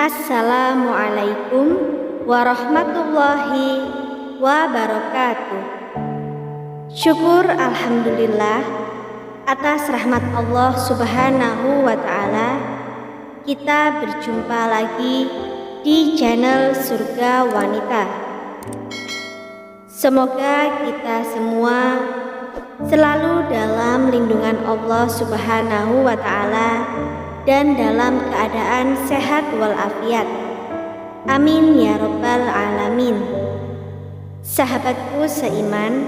Assalamualaikum warahmatullahi wabarakatuh. Syukur alhamdulillah atas rahmat Allah Subhanahu wa ta'ala, kita berjumpa lagi di channel Surga Wanita. Semoga kita semua selalu dalam lindungan Allah Subhanahu wa ta'ala dan dalam keadaan sehat walafiat. Amin ya rabbal alamin. Sahabatku seiman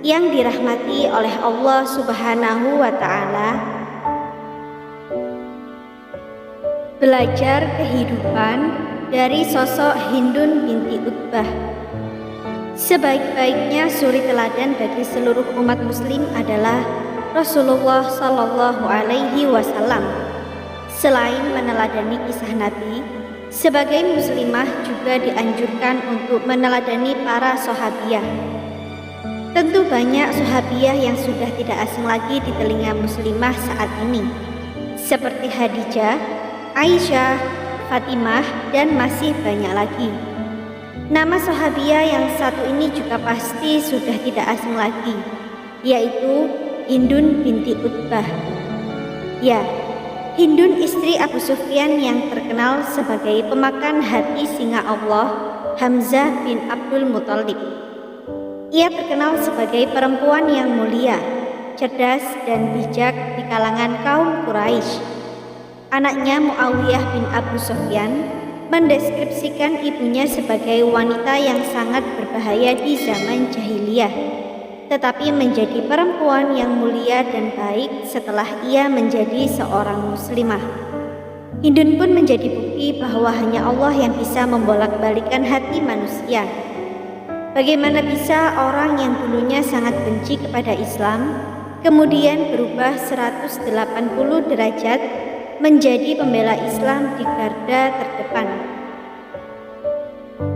yang dirahmati oleh Allah Subhanahu wa ta'ala, belajar kehidupan dari sosok Hindun binti Utbah. Sebaik-baiknya suri teladan bagi seluruh umat muslim adalah Rasulullah Shallallahu Alaihi Wasallam. Selain meneladani kisah Nabi, sebagai muslimah juga dianjurkan untuk meneladani para sahabiah. Tentu banyak sahabiah yang sudah tidak asing lagi di telinga muslimah saat ini, seperti Khadijah, Aisyah, Fatimah, dan masih banyak lagi. Nama sahabiah yang satu ini juga pasti sudah tidak asing lagi, yaitu Hindun binti Utbah. Ya, Hindun istri Abu Sufyan yang terkenal sebagai pemakan hati singa Allah, Hamzah bin Abdul Muthalib. Ia terkenal sebagai perempuan yang mulia, cerdas dan bijak di kalangan kaum Quraisy. Anaknya Muawiyah bin Abu Sufyan mendeskripsikan ibunya sebagai wanita yang sangat berbahaya di zaman jahiliyah, tetapi menjadi perempuan yang mulia dan baik setelah ia menjadi seorang muslimah. Hindun pun menjadi bukti bahwa hanya Allah yang bisa membolak-balikan hati manusia. Bagaimana bisa orang yang dulunya sangat benci kepada Islam kemudian berubah 180 derajat menjadi pembela Islam di garda terdepan.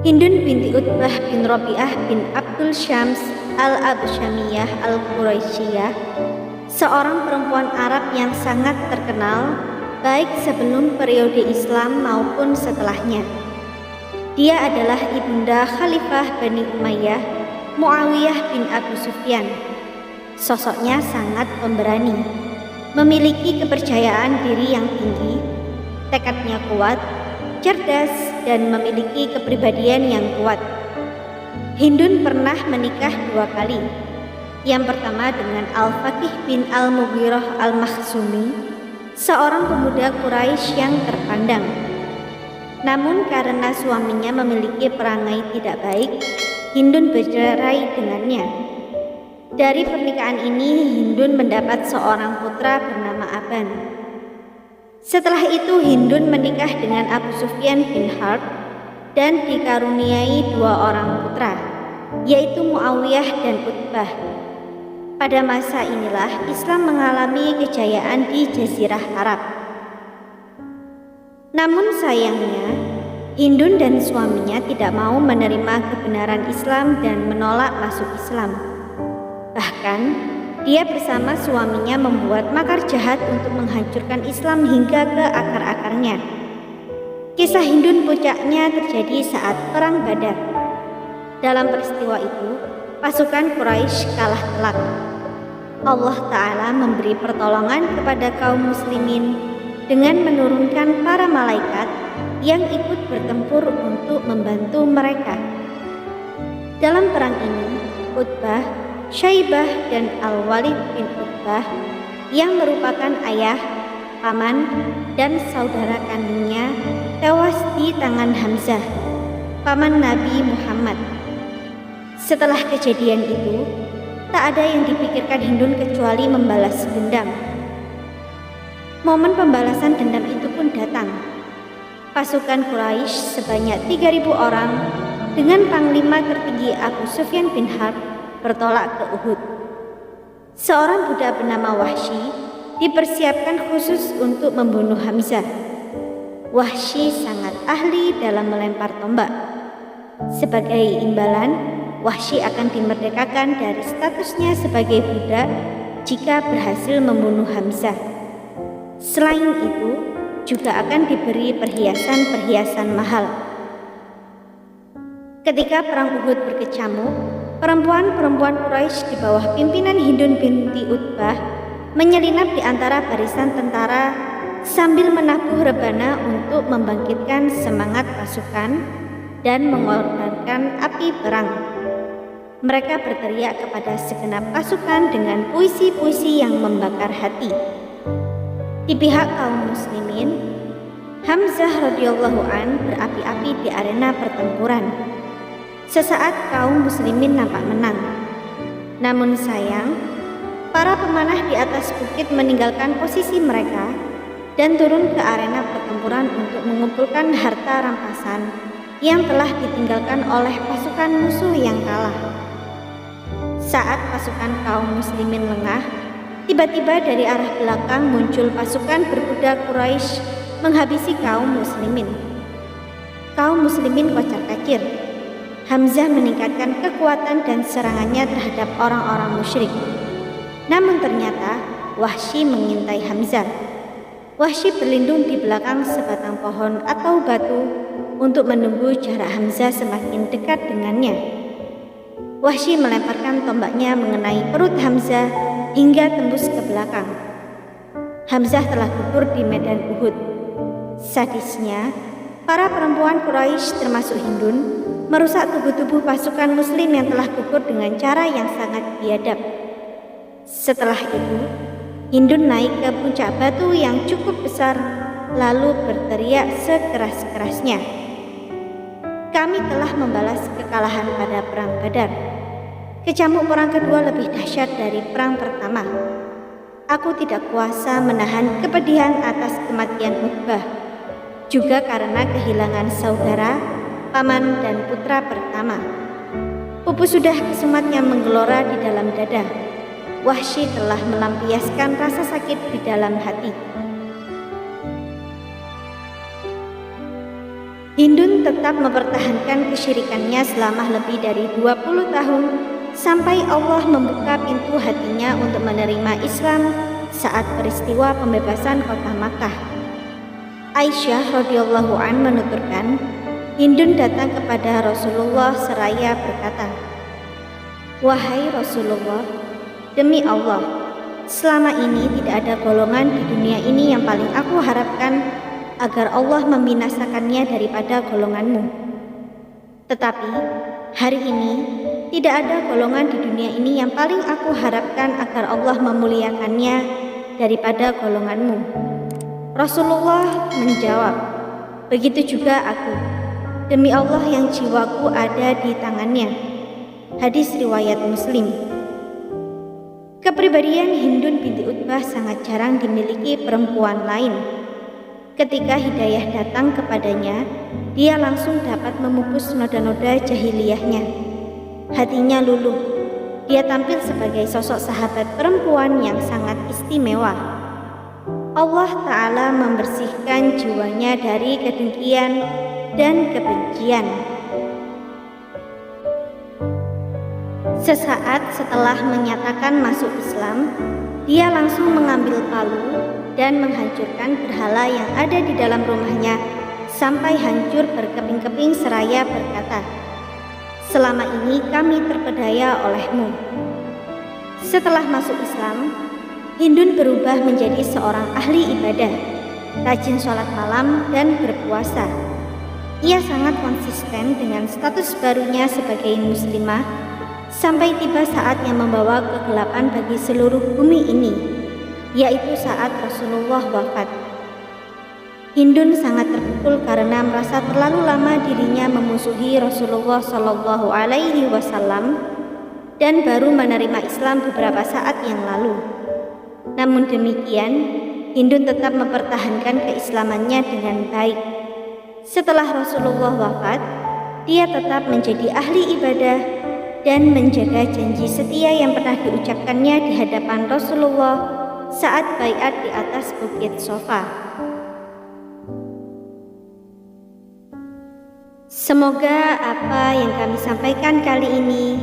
Hindun binti Utbah bin Rabi'ah bin Abdul Syams al-Absyamiyah al-Quraisyiyah, seorang perempuan Arab yang sangat terkenal baik sebelum periode Islam maupun setelahnya. Dia adalah ibunda Khalifah Bani Umayyah, Muawiyah bin Abu Sufyan. Sosoknya sangat pemberani, memiliki kepercayaan diri yang tinggi, tekadnya kuat, cerdas, dan memiliki kepribadian yang kuat. Hindun pernah menikah 2 kali. Yang pertama dengan Al-Faqih bin Al-Mughirah Al-Makhzumi, seorang pemuda Quraisy yang terpandang. Namun karena suaminya memiliki perangai tidak baik, Hindun bercerai dengannya. Dari pernikahan ini Hindun mendapat seorang putra bernama Aban. Setelah itu Hindun menikah dengan Abu Sufyan bin Harb dan dikaruniai 2 orang putra, yaitu Muawiyah dan Utbah. Pada masa inilah Islam mengalami kejayaan di Jazirah Arab. Namun sayangnya, Hindun dan suaminya tidak mau menerima kebenaran Islam dan menolak masuk Islam. Bahkan, dia bersama suaminya membuat makar jahat untuk menghancurkan Islam hingga ke akar-akarnya. Kisah Hindun puncaknya terjadi saat Perang Badar. Dalam peristiwa itu, pasukan Quraisy kalah telak. Allah Ta'ala memberi pertolongan kepada kaum muslimin dengan menurunkan para malaikat yang ikut bertempur untuk membantu mereka. Dalam perang ini, Utbah, Syaibah, dan Al-Walid bin Utbah yang merupakan ayah, paman, dan saudara kandungnya tewas di tangan Hamzah, paman Nabi Muhammad. Setelah kejadian itu, tak ada yang dipikirkan Hindun kecuali membalas dendam. Momen pembalasan dendam itu pun datang. Pasukan Quraisy sebanyak 3.000 orang dengan panglima tertinggi Abu Sufyan bin Harb bertolak ke Uhud. Seorang budak bernama Wahsy dipersiapkan khusus untuk membunuh Hamzah. Wahsy sangat ahli dalam melempar tombak. Sebagai imbalan, Wahsy akan dimerdekakan dari statusnya sebagai budak jika berhasil membunuh Hamzah. Selain itu, juga akan diberi perhiasan-perhiasan mahal. Ketika perang Uhud berkecamuk, perempuan-perempuan Quraisy di bawah pimpinan Hindun binti Utbah menyelinap di antara barisan tentara sambil menabuh rebana untuk membangkitkan semangat pasukan dan mengorbankan api perang. Mereka berteriak kepada segenap pasukan dengan puisi-puisi yang membakar hati. Di pihak kaum muslimin, Hamzah radhiyallahu an berapi-api di arena pertempuran. Sesaat kaum muslimin nampak menang. Namun sayang, para pemanah di atas bukit meninggalkan posisi mereka dan turun ke arena pertempuran untuk mengumpulkan harta rampasan yang telah ditinggalkan oleh pasukan musuh yang kalah. Saat pasukan kaum muslimin lengah, tiba-tiba dari arah belakang muncul pasukan berkuda Quraisy menghabisi kaum muslimin. Kaum muslimin kocar-kacir. Hamzah meningkatkan kekuatan dan serangannya terhadap orang-orang musyrik. Namun ternyata Wahsy mengintai Hamzah. Wahsy berlindung di belakang sebatang pohon atau batu untuk menunggu jarak Hamzah semakin dekat dengannya. Wahsy melemparkan tombaknya mengenai perut Hamzah hingga tembus ke belakang. Hamzah telah gugur di medan Uhud. Sadisnya, para perempuan Quraisy termasuk Hindun merusak tubuh-tubuh pasukan muslim yang telah gugur dengan cara yang sangat biadab. Setelah itu, Hindun naik ke puncak batu yang cukup besar lalu berteriak sekeras-kerasnya, "Kami telah membalas kekalahan pada perang Badar. Kecamuk perang kedua lebih dahsyat dari perang pertama. Aku tidak kuasa menahan kepedihan atas kematian Utbah, juga karena kehilangan saudara, paman, dan putra pertama. Pupus sudah kesumatnya menggelora di dalam dada. Wahsy telah melampiaskan rasa sakit di dalam hati." Hindun tetap mempertahankan kesyirikannya selama lebih dari 20 tahun sampai Allah membuka pintu hatinya untuk menerima Islam saat peristiwa pembebasan kota Makkah. Aisyah radhiyallahu an menuturkan, Hindun datang kepada Rasulullah seraya berkata, "Wahai Rasulullah, demi Allah, selama ini tidak ada golongan di dunia ini yang paling aku harapkan agar Allah membinasakannya daripada golonganmu. Tetapi hari ini tidak ada golongan di dunia ini yang paling aku harapkan agar Allah memuliakannya daripada golonganmu." Rasulullah menjawab, "Begitu juga aku. Demi Allah yang jiwaku ada di tangannya." Hadis riwayat Muslim. Kepribadian Hindun binti Utbah sangat jarang dimiliki perempuan lain. Ketika hidayah datang kepadanya, dia langsung dapat memupus noda-noda jahiliyahnya. Hatinya luluh. Dia tampil sebagai sosok sahabat perempuan yang sangat istimewa. Allah Ta'ala membersihkan jiwanya dari kedengkian dan kebencian. Sesaat setelah menyatakan masuk Islam, dia langsung mengambil palu dan menghancurkan berhala yang ada di dalam rumahnya sampai hancur berkeping-keping seraya berkata, "Selama ini kami terpedaya olehmu." Setelah masuk Islam, Hindun berubah menjadi seorang ahli ibadah, rajin sholat malam dan berpuasa. Ia sangat konsisten dengan status barunya sebagai muslimah sampai tiba saatnya membawa kegelapan bagi seluruh bumi ini, yaitu saat Rasulullah wafat. Hindun sangat terpukul karena merasa terlalu lama dirinya memusuhi Rasulullah Shallallahu Alaihi Wasallam dan baru menerima Islam beberapa saat yang lalu. Namun demikian, Hindun tetap mempertahankan keislamannya dengan baik. Setelah Rasulullah wafat, dia tetap menjadi ahli ibadah dan menjaga janji setia yang pernah diucapkannya di hadapan Rasulullah saat baiat di atas bukit Sofa. Semoga apa yang kami sampaikan kali ini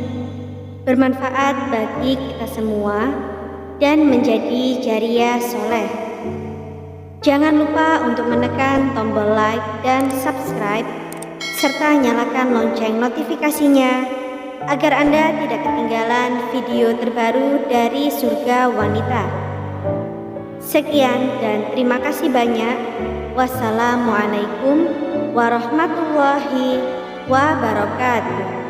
bermanfaat bagi kita semua dan menjadi jariyah soleh. Jangan lupa untuk menekan tombol like dan subscribe, serta nyalakan lonceng notifikasinya agar Anda tidak ketinggalan video terbaru dari Surga Wanita. Sekian dan terima kasih banyak. Wassalamualaikum warahmatullahi wabarakatuh.